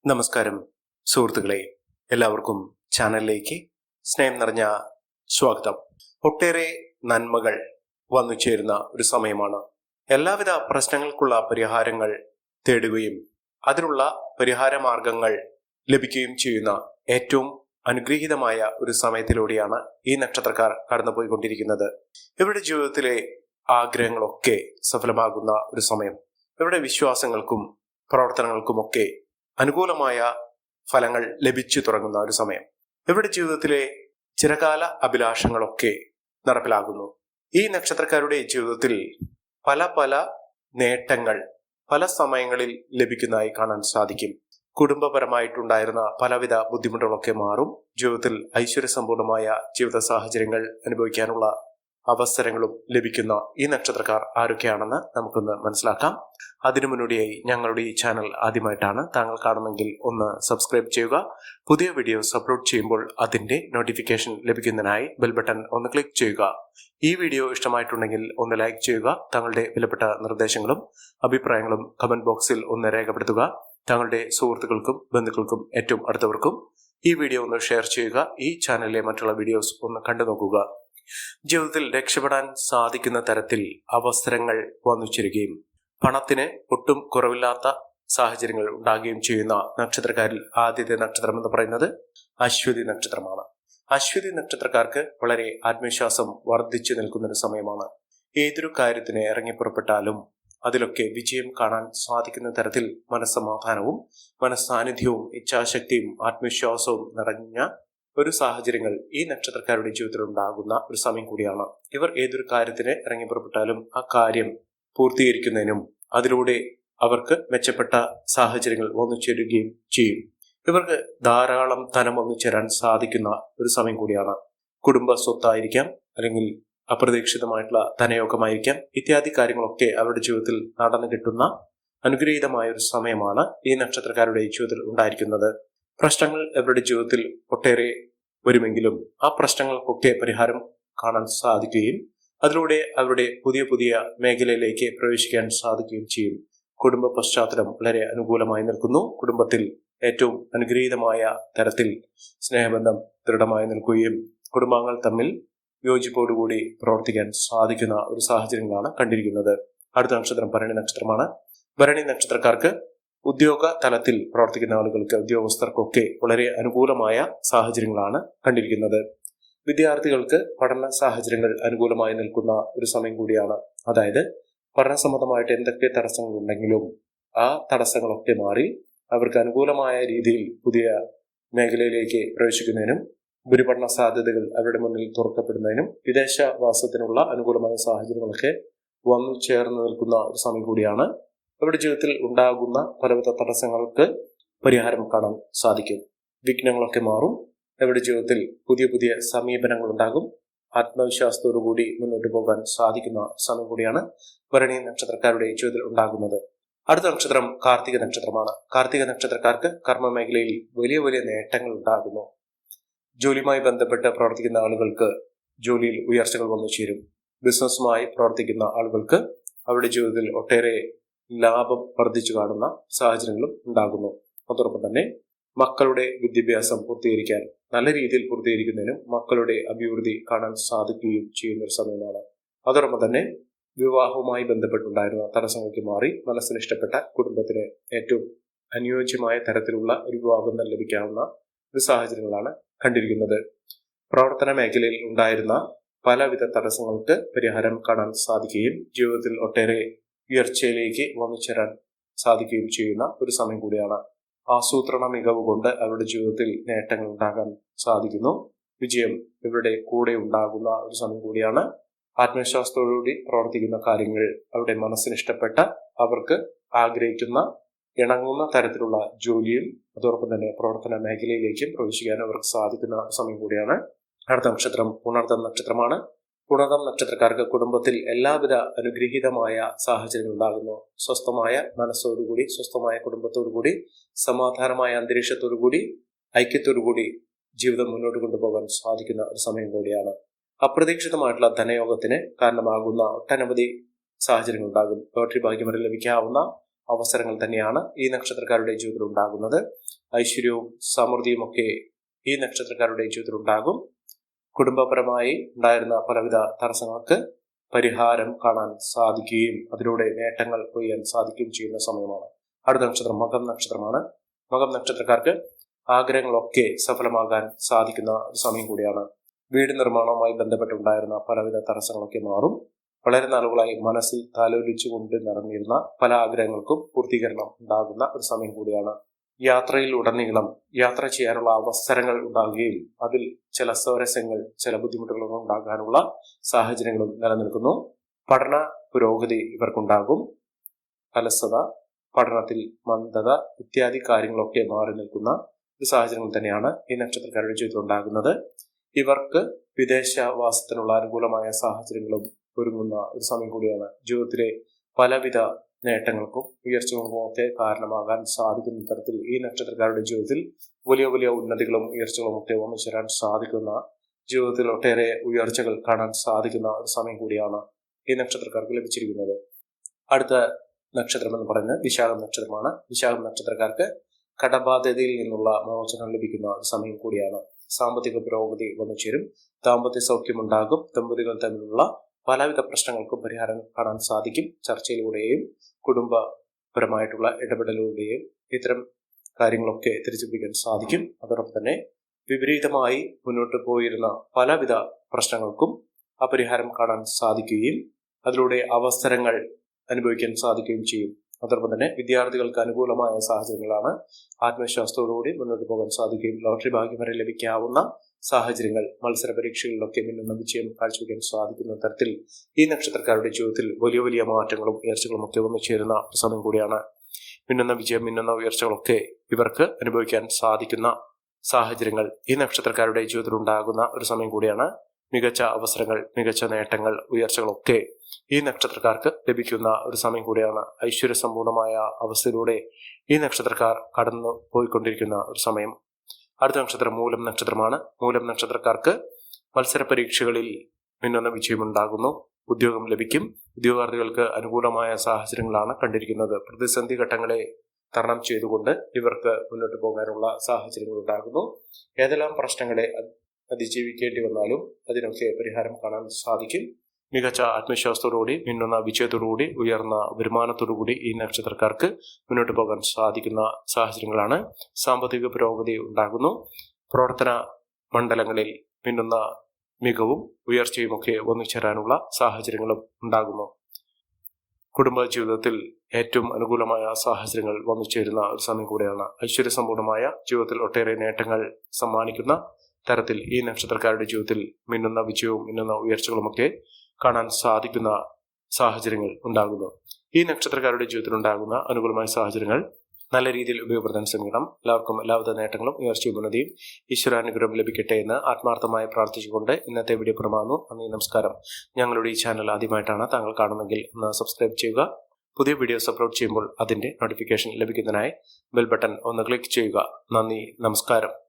നമസ്കാരം സുഹൃത്തുക്കളെ, എല്ലാവർക്കും ചാനലിലേക്ക് സ്നേഹം നിറഞ്ഞ സ്വാഗതം. ഒട്ടേറെ നന്മകൾ വന്നു ചേരുന്ന ഒരു സമയമാണ്. എല്ലാവിധ പ്രശ്നങ്ങൾക്കുള്ള പരിഹാരങ്ങൾ തേടുകയും അതിനുള്ള പരിഹാര മാർഗങ്ങൾ ലഭിക്കുകയും ചെയ്യുന്ന ഏറ്റവും അനുഗ്രഹീതമായ ഒരു സമയത്തിലൂടെയാണ് ഈ നക്ഷത്രക്കാർ കടന്നുപോയിക്കൊണ്ടിരിക്കുന്നത്. ഇവരുടെ ജീവിതത്തിലെ ആഗ്രഹങ്ങളൊക്കെ സഫലമാകുന്ന ഒരു സമയം. ഇവരുടെ വിശ്വാസങ്ങൾക്കും പ്രവർത്തനങ്ങൾക്കുമൊക്കെ അനുകൂലമായ ഫലങ്ങൾ ലഭിച്ചു തുടങ്ങുന്ന ഒരു സമയം. ഇവരുടെ ജീവിതത്തിലെ ചിരകാല അഭിലാഷങ്ങളൊക്കെ നടപ്പിലാകുന്നു. ഈ നക്ഷത്രക്കാരുടെ ജീവിതത്തിൽ പല നേട്ടങ്ങൾ പല സമയങ്ങളിൽ ലഭിക്കുന്നതായി കാണാൻ സാധിക്കും. കുടുംബപരമായിട്ടുണ്ടായിരുന്ന പലവിധ ബുദ്ധിമുട്ടുകളൊക്കെ മാറും. ജീവിതത്തിൽ ഐശ്വര്യസമ്പൂർണമായ ജീവിത സാഹചര്യങ്ങൾ അനുഭവിക്കാനുള്ള അവസരങ്ങളും ലഭിക്കുന്ന ഈ നക്ഷത്രക്കാർ ആരൊക്കെയാണെന്ന് നമുക്കൊന്ന് മനസ്സിലാക്കാം. അതിനു മുന്നോടിയായി ഞങ്ങളുടെ ഈ ചാനൽ ആദ്യമായിട്ടാണ് താങ്കൾ കാണുന്നെങ്കിൽ ഒന്ന് സബ്സ്ക്രൈബ് ചെയ്യുക. പുതിയ വീഡിയോസ് അപ്ലോഡ് ചെയ്യുമ്പോൾ അതിന്റെ നോട്ടിഫിക്കേഷൻ ലഭിക്കുന്നതിനായി ബെൽ ബട്ടൺ ഒന്ന് ക്ലിക്ക് ചെയ്യുക. ഈ വീഡിയോ ഇഷ്ടമായിട്ടുണ്ടെങ്കിൽ ഒന്ന് ലൈക്ക് ചെയ്യുക. താങ്കളുടെ വിലപ്പെട്ട നിർദ്ദേശങ്ങളും അഭിപ്രായങ്ങളും കമന്റ് ബോക്സിൽ ഒന്ന് രേഖപ്പെടുത്തുക. താങ്കളുടെ സുഹൃത്തുക്കൾക്കും ബന്ധുക്കൾക്കും ഏറ്റവും അടുത്തവർക്കും ഈ വീഡിയോ ഒന്ന് ഷെയർ ചെയ്യുക. ഈ ചാനലിലെ മറ്റുള്ള വീഡിയോസ് ഒന്ന് കണ്ടു നോക്കുക. ജീവിതത്തിൽ രക്ഷപ്പെടാൻ സാധിക്കുന്ന തരത്തിൽ അവസരങ്ങൾ വന്നു ചേരുകയും പണത്തിന് ഒട്ടും കുറവില്ലാത്ത സാഹചര്യങ്ങൾ ഉണ്ടാകുകയും ചെയ്യുന്ന നക്ഷത്രക്കാരിൽ ആദ്യത്തെ നക്ഷത്രം എന്ന് പറയുന്നത് അശ്വതി നക്ഷത്രമാണ്. അശ്വതി നക്ഷത്രക്കാർക്ക് വളരെ ആത്മവിശ്വാസം വർദ്ധിച്ചു നിൽക്കുന്ന ഒരു സമയമാണ്. ഏതൊരു കാര്യത്തിന് ഇറങ്ങിപ്പുറപ്പെട്ടാലും അതിലൊക്കെ വിജയം കാണാൻ സാധിക്കുന്ന തരത്തിൽ മനസ്സമാധാനവും മനസ്സാന്നിധ്യവും ഇച്ഛാശക്തിയും ആത്മവിശ്വാസവും നിറഞ്ഞ ഒരു സാഹചര്യങ്ങൾ ഈ നക്ഷത്രക്കാരുടെ ജീവിതത്തിൽ ഉണ്ടാകുന്ന ഒരു സമയം കൂടിയാണ്. ഇവർ ഏതൊരു കാര്യത്തിന് ഇറങ്ങിപ്പുറപ്പെട്ടാലും ആ കാര്യം പൂർത്തീകരിക്കുന്നതിനും അതിലൂടെ അവർക്ക് മെച്ചപ്പെട്ട സാഹചര്യങ്ങൾ വന്നു ചേരുകയും ചെയ്യും. ഇവർക്ക് ധാരാളം ധനം വന്നു ചേരാൻ സാധിക്കുന്ന ഒരു സമയം കൂടിയാണ്. കുടുംബ സ്വത്തായിരിക്കാം, അല്ലെങ്കിൽ അപ്രതീക്ഷിതമായിട്ടുള്ള ധനയോഗമായിരിക്കാം. ഇത്യാദി കാര്യങ്ങളൊക്കെ അവരുടെ ജീവിതത്തിൽ നടന്നു കിട്ടുന്ന അനുഗ്രഹീതമായ ഒരു സമയമാണ് ഈ നക്ഷത്രക്കാരുടെ ജീവിതത്തിൽ ഉണ്ടായിരിക്കുന്നത്. പ്രശ്നങ്ങൾ അവരുടെ ജീവിതത്തിൽ ഒട്ടേറെ വരുമെങ്കിലും ആ പ്രശ്നങ്ങൾക്കൊക്കെ പരിഹാരം കാണാൻ സാധിക്കുകയും അതിലൂടെ അവരുടെ പുതിയ മേഖലയിലേക്ക് പ്രവേശിക്കാൻ സാധിക്കുകയും ചെയ്യും. കുടുംബ പശ്ചാത്തലം വളരെ അനുകൂലമായി നിൽക്കുന്നു. കുടുംബത്തിൽ ഏറ്റവും അനുഗ്രഹീതമായ തരത്തിൽ സ്നേഹബന്ധം ദൃഢമായി നിൽക്കുകയും കുടുംബാംഗങ്ങൾ തമ്മിൽ യോജിപ്പോടുകൂടി പ്രവർത്തിക്കാൻ സാധിക്കുന്ന ഒരു സാഹചര്യങ്ങളാണ് കണ്ടിരിക്കുന്നത്. അടുത്ത നക്ഷത്രം ഭരണി നക്ഷത്രമാണ്. ഭരണി നക്ഷത്രക്കാർക്ക് ഉദ്യോഗ തലത്തിൽ പ്രവർത്തിക്കുന്ന ആളുകൾക്ക്, ഉദ്യോഗസ്ഥർക്കൊക്കെ വളരെ അനുകൂലമായ സാഹചര്യങ്ങളാണ് കണ്ടിരിക്കുന്നത്. വിദ്യാർത്ഥികൾക്ക് പഠന സാഹചര്യങ്ങൾ അനുകൂലമായി നിൽക്കുന്ന ഒരു സമയം കൂടിയാണ്. അതായത് പഠന സംബന്ധമായിട്ട് എന്തൊക്കെ തടസ്സങ്ങൾ ഉണ്ടെങ്കിലും ആ തടസ്സങ്ങളൊക്കെ മാറി അവർക്ക് അനുകൂലമായ രീതിയിൽ പുതിയ മേഖലയിലേക്ക് പ്രവേശിക്കുന്നതിനും ഉപരിപഠന സാധ്യതകൾ അവരുടെ മുന്നിൽ തുറക്കപ്പെടുന്നതിനും വിദേശവാസത്തിനുള്ള അനുകൂലമായ സാഹചര്യങ്ങളൊക്കെ വന്നു ചേർന്ന് നിൽക്കുന്ന ഒരു സമയം കൂടിയാണ്. അവരുടെ ജീവിതത്തിൽ ഉണ്ടാകുന്ന പലവിധ തടസ്സങ്ങൾക്ക് പരിഹാരം കാണാൻ സാധിക്കും. വിഘ്നങ്ങളൊക്കെ മാറും. അവരുടെ ജീവിതത്തിൽ പുതിയ സമീപനങ്ങൾ ഉണ്ടാകും. ആത്മവിശ്വാസത്തോടുകൂടി മുന്നോട്ട് പോകാൻ സാധിക്കുന്ന സമയം കൂടിയാണ് ഭരണി നക്ഷത്രക്കാരുടെ ജീവിതത്തിൽ ഉണ്ടാകുന്നത്. അടുത്ത നക്ഷത്രം കാർത്തിക നക്ഷത്രമാണ്. കാർത്തിക നക്ഷത്രക്കാർക്ക് കർമ്മ മേഖലയിൽ വലിയ നേട്ടങ്ങൾ ഉണ്ടാകുന്നു. ജോലിയുമായി ബന്ധപ്പെട്ട് പ്രവർത്തിക്കുന്ന ആളുകൾക്ക് ജോലിയിൽ ഉയർച്ചകൾ വന്നു ചേരും. ബിസിനസ്സുമായി പ്രവർത്തിക്കുന്ന ആളുകൾക്ക് അവരുടെ ജീവിതത്തിൽ ഒട്ടേറെ ലാഭം വർദ്ധിച്ചു കാണുന്ന സാഹചര്യങ്ങളും ഉണ്ടാകുന്നു. അതോടൊപ്പം തന്നെ മക്കളുടെ വിദ്യാഭ്യാസം പൂർത്തീകരിക്കാൻ, നല്ല രീതിയിൽ പൂർത്തീകരിക്കുന്നതിനും മക്കളുടെ അഭിവൃദ്ധി കാണാൻ സാധിക്കുകയും ചെയ്യുന്ന ഒരു സമയമാണ്. അതോടൊപ്പം തന്നെ വിവാഹവുമായി ബന്ധപ്പെട്ടുണ്ടായിരുന്ന തടസ്സങ്ങൾക്ക് മാറി മനസ്സിന് ഇഷ്ടപ്പെട്ട കുടുംബത്തിന് ഏറ്റവും അനുയോജ്യമായ തരത്തിലുള്ള ഒരു വിവാഹം ലഭിക്കാവുന്ന ഒരു സാഹചര്യങ്ങളാണ് കണ്ടിരിക്കുന്നത്. പ്രവർത്തന മേഖലയിൽ ഉണ്ടായിരുന്ന പലവിധ തടസ്സങ്ങൾക്ക് പരിഹാരം കാണാൻ സാധിക്കുകയും ജീവിതത്തിൽ ഒട്ടേറെ ഉയർച്ചയിലേക്ക് വന്നു ചേരാൻ സാധിക്കുകയും ചെയ്യുന്ന ഒരു സമയം കൂടിയാണ്. ആസൂത്രണ മികവ് കൊണ്ട് അവരുടെ ജീവിതത്തിൽ നേട്ടങ്ങൾ ഉണ്ടാകാൻ സാധിക്കുന്നു. വിജയം ഇവരുടെ കൂടെ ഉണ്ടാകുന്ന ഒരു സമയം കൂടിയാണ്. ആത്മവിശ്വാസത്തോടുകൂടി പ്രവർത്തിക്കുന്ന കാര്യങ്ങൾ അവരുടെ മനസ്സിന് ഇഷ്ടപ്പെട്ട, അവർക്ക് ആഗ്രഹിക്കുന്ന ഇണങ്ങുന്ന തരത്തിലുള്ള ജോലിയും അതോടൊപ്പം തന്നെ പ്രവർത്തന മേഖലയിലേക്കും പ്രവേശിക്കാൻ അവർക്ക് സാധിക്കുന്ന സമയം കൂടിയാണ്. അടുത്ത നക്ഷത്രം പുണർതം നക്ഷത്രമാണ്. പുണർതം നക്ഷത്രക്കാർക്ക് കുടുംബത്തിൽ എല്ലാവിധ അനുഗ്രഹീതമായ സാഹചര്യങ്ങൾ ഉണ്ടാകുന്നു. സ്വസ്ഥമായ മനസ്സോടുകൂടി, സ്വസ്ഥമായ കുടുംബത്തോടുകൂടി, സമാധാനമായ അന്തരീക്ഷത്തോടുകൂടി, ഐക്യത്തോടുകൂടി ജീവിതം മുന്നോട്ട് കൊണ്ടുപോകാൻ സാധിക്കുന്ന ഒരു സമയം കൂടിയാണ്. അപ്രതീക്ഷിതമായിട്ടുള്ള ധനയോഗത്തിന് കാരണമാകുന്ന ഒട്ടനവധി സാഹചര്യങ്ങൾ ഉണ്ടാകും. ലോട്ടറി ഭാഗ്യം വരെ ലഭിക്കാവുന്ന അവസരങ്ങൾ തന്നെയാണ് ഈ നക്ഷത്രക്കാരുടെ ജീവിതത്തിൽ ഉണ്ടാകുന്നത്. ഐശ്വര്യവും സമൃദ്ധിയും ഒക്കെ ഈ നക്ഷത്രക്കാരുടെ ജീവിതത്തിൽ ഉണ്ടാകും. കുടുംബപരമായി ഉണ്ടായിരുന്ന പലവിധ തടസ്സങ്ങൾക്ക് പരിഹാരം കാണാൻ സാധിക്കുകയും അതിലൂടെ നേട്ടങ്ങൾ കൊയ്യാൻ സാധിക്കുകയും ചെയ്യുന്ന സമയമാണ്. അടുത്ത നക്ഷത്രം മകം നക്ഷത്രമാണ്. മകം നക്ഷത്രക്കാർക്ക് ആഗ്രഹങ്ങളൊക്കെ സഫലമാകാൻ സാധിക്കുന്ന ഒരു സമയം കൂടിയാണ്. വീട് നിർമ്മാണവുമായി ബന്ധപ്പെട്ടുണ്ടായിരുന്ന പലവിധ തടസ്സങ്ങളൊക്കെ മാറും. വളരെ നാളുകളായി മനസ്സിൽ താലോലിച്ചുകൊണ്ട് നടന്നിരുന്ന പല ആഗ്രഹങ്ങൾക്കും പൂർത്തീകരണം ഉണ്ടാകുന്ന ഒരു സമയം കൂടിയാണ്. യാത്രയിൽ ഉടനീളം യാത്ര ചെയ്യാനുള്ള അവസരങ്ങൾ ഉണ്ടാകുകയും അതിൽ ചില സ്വാരസ്യങ്ങൾ, ചില ബുദ്ധിമുട്ടുകൾ ഉണ്ടാകാനുള്ള സാഹചര്യങ്ങളും നിലനിൽക്കുന്നു. പഠന പുരോഗതി ഇവർക്കുണ്ടാകും. അലസത, പഠനത്തിൽ മന്ദത ഇത്യാദി കാര്യങ്ങളൊക്കെ മാറി നിൽക്കുന്ന ഒരു സാഹചര്യങ്ങൾ തന്നെയാണ് ഈ നക്ഷത്രക്കാരുടെ ജീവിതത്തിൽ ഉണ്ടാകുന്നത്. ഇവർക്ക് വിദേശവാസത്തിനുള്ള അനുകൂലമായ സാഹചര്യങ്ങളും ഒരുങ്ങുന്ന ഒരു സമയം കൂടിയാണ്. ജീവിതത്തിലെ പലവിധ നേട്ടങ്ങൾക്കും ഉയർച്ചകൾക്കും ഒക്കെ കാരണമാകാൻ സാധിക്കുന്ന തരത്തിൽ ഈ നക്ഷത്രക്കാരുടെ ജീവിതത്തിൽ വലിയ വലിയ ഉന്നതികളും ഉയർച്ചകളും ഒക്കെ വന്നു ചേരാൻ സാധിക്കുന്ന, ജീവിതത്തിൽ ഒട്ടേറെ ഉയർച്ചകൾ കാണാൻ സാധിക്കുന്ന ഒരു സമയം കൂടിയാണ് ഈ നക്ഷത്രക്കാർക്ക് ലഭിച്ചിരിക്കുന്നത്. അടുത്ത നക്ഷത്രം എന്ന് പറയുന്നത് വിശാഖം നക്ഷത്രമാണ്. വിശാഖം നക്ഷത്രക്കാർക്ക് കടബാധ്യതയിൽ നിന്നുള്ള മോചനം ലഭിക്കുന്ന ഒരു സമയം കൂടിയാണ്. സാമ്പത്തിക പുരോഗതി വന്നു ചേരും. ദാമ്പത്യ സൗഖ്യമുണ്ടാകും. ദമ്പതികൾ തമ്മിലുള്ള പലവിധ പ്രശ്നങ്ങൾക്കും പരിഹാരം കാണാൻ സാധിക്കും. ചർച്ചയിലൂടെയും കുടുംബപരമായിട്ടുള്ള ഇടപെടലിലൂടെയും ഇത്തരം കാര്യങ്ങളൊക്കെ തിരിച്ചുപിടിക്കാൻ സാധിക്കും. അതോടൊപ്പം തന്നെ വിപരീതമായി മുന്നോട്ട് പോയിരുന്ന പലവിധ പ്രശ്നങ്ങൾക്കും അപരിഹാരം കാണാൻ സാധിക്കുകയും അതിലൂടെ അവസരങ്ങൾ അനുഭവിക്കാൻ സാധിക്കുകയും ചെയ്യും. അതോടൊപ്പം തന്നെ വിദ്യാർത്ഥികൾക്ക് അനുകൂലമായ സാഹചര്യങ്ങളാണ്. ആത്മവിശ്വാസത്തോടുകൂടി മുന്നോട്ട് പോകാൻ സാധിക്കുകയും ലോട്ടറി ഭാഗ്യം വരെ ലഭിക്കാവുന്ന സാഹചര്യങ്ങൾ, മത്സര പരീക്ഷകളിലൊക്കെ മിന്നുന്ന വിജയം കാഴ്ചവെക്കാൻ സാധിക്കുന്ന തരത്തിൽ ഈ നക്ഷത്രക്കാരുടെ ജീവിതത്തിൽ വലിയ വലിയ മാറ്റങ്ങളും ഉയർച്ചകളും ഒക്കെ വന്നു ചേരുന്ന ഒരു സമയം കൂടിയാണ്. മിന്നുന്ന വിജയം, മിന്നുന്ന ഉയർച്ചകളൊക്കെ ഇവർക്ക് അനുഭവിക്കാൻ സാധിക്കുന്ന സാഹചര്യങ്ങൾ ഈ നക്ഷത്രക്കാരുടെ ജീവിതത്തിൽ ഉണ്ടാകുന്ന ഒരു സമയം കൂടിയാണ്. മികച്ച അവസരങ്ങൾ, മികച്ച നേട്ടങ്ങൾ, ഉയർച്ചകളൊക്കെ ഈ നക്ഷത്രക്കാർക്ക് ലഭിക്കുന്ന ഒരു സമയം കൂടിയാണ്. ഐശ്വര്യസമ്പൂർണമായ അവസ്ഥയിലൂടെ ഈ നക്ഷത്രക്കാർ കടന്നു പോയിക്കൊണ്ടിരിക്കുന്ന ഒരു സമയം. അടുത്ത നക്ഷത്രം മൂലം നക്ഷത്രമാണ്. മൂലം നക്ഷത്രക്കാർക്ക് മത്സര പരീക്ഷകളിൽ മിന്നുന്ന വിജയമുണ്ടാകുന്നു. ഉദ്യോഗം ലഭിക്കും. ഉദ്യോഗാർത്ഥികൾക്ക് അനുകൂലമായ സാഹചര്യങ്ങളാണ് കണ്ടിരിക്കുന്നത്. പ്രതിസന്ധി ഘട്ടങ്ങളെ തരണം ചെയ്തുകൊണ്ട് ഇവർക്ക് മുന്നോട്ട് പോകാനുള്ള സാഹചര്യങ്ങൾ ഉണ്ടാകുന്നു. ഏതെല്ലാം പ്രശ്നങ്ങളെ അതിജീവിക്കേണ്ടി വന്നാലും അതിനൊക്കെ പരിഹാരം കാണാൻ സാധിക്കും. മികച്ച ആത്മവിശ്വാസത്തോടുകൂടി, മിന്നുന്ന വിജയത്തോടുകൂടി, ഉയർന്ന വരുമാനത്തോടുകൂടി ഈ നക്ഷത്രക്കാർക്ക് മുന്നോട്ട് പോകാൻ സാധിക്കുന്ന സാഹചര്യങ്ങളാണ്. സാമ്പത്തിക പുരോഗതി ഉണ്ടാകുന്നു. പ്രവർത്തന മണ്ഡലങ്ങളിൽ മിന്നുന്ന മികവും ഉയർച്ചയുമൊക്കെ ഒന്നുചേരാനുള്ള സാഹചര്യങ്ങളും ഉണ്ടാകുന്നു. കുടുംബ ജീവിതത്തിൽ ഏറ്റവും അനുകൂലമായ സാഹചര്യങ്ങൾ വന്നു ചേരുന്ന ഒരു സമയം കൂടെയാണ്. ഐശ്വര്യസമ്പൂർണമായ ജീവിതത്തിൽ ഒട്ടേറെ നേട്ടങ്ങൾ സമ്മാനിക്കുന്ന തരത്തിൽ ഈ നക്ഷത്രക്കാരുടെ ജീവിതത്തിൽ മിന്നുന്ന വിജയവും മിന്നുന്ന ഉയർച്ചകളുമൊക്കെ കാണാൻ സാധിക്കുന്ന സാഹചര്യങ്ങൾ ഉണ്ടാകുന്നു. ഈ നക്ഷത്രക്കാരുടെ ജീവിതത്തിൽ ഉണ്ടാകുന്ന അനുകൂലമായ സാഹചര്യങ്ങൾ നല്ല രീതിയിൽ ഉപയോഗപ്പെടുത്താൻ ശ്രമിക്കണം. എല്ലാവർക്കും എല്ലാവിധ നേട്ടങ്ങളും ഉയർച്ചയും ഉന്നതിയും ഈശ്വരാനുഗ്രഹം ലഭിക്കട്ടെ എന്ന് ആത്മാർത്ഥമായി പ്രാർത്ഥിച്ചുകൊണ്ട് ഇന്നത്തെ വീഡിയോ പുറമാകുന്നു. നന്ദി, നമസ്കാരം. ഞങ്ങളുടെ ഈ ചാനൽ ആദ്യമായിട്ടാണ് താങ്കൾ കാണുന്നതെങ്കിൽ ഒന്ന് സബ്സ്ക്രൈബ് ചെയ്യുക. പുതിയ വീഡിയോസ് അപ്ലോഡ് ചെയ്യുമ്പോൾ അതിന്റെ നോട്ടിഫിക്കേഷൻ ലഭിക്കുന്നതിനായി ബെൽ ബട്ടൺ ഒന്ന് ക്ലിക്ക് ചെയ്യുക. നന്ദി, നമസ്കാരം.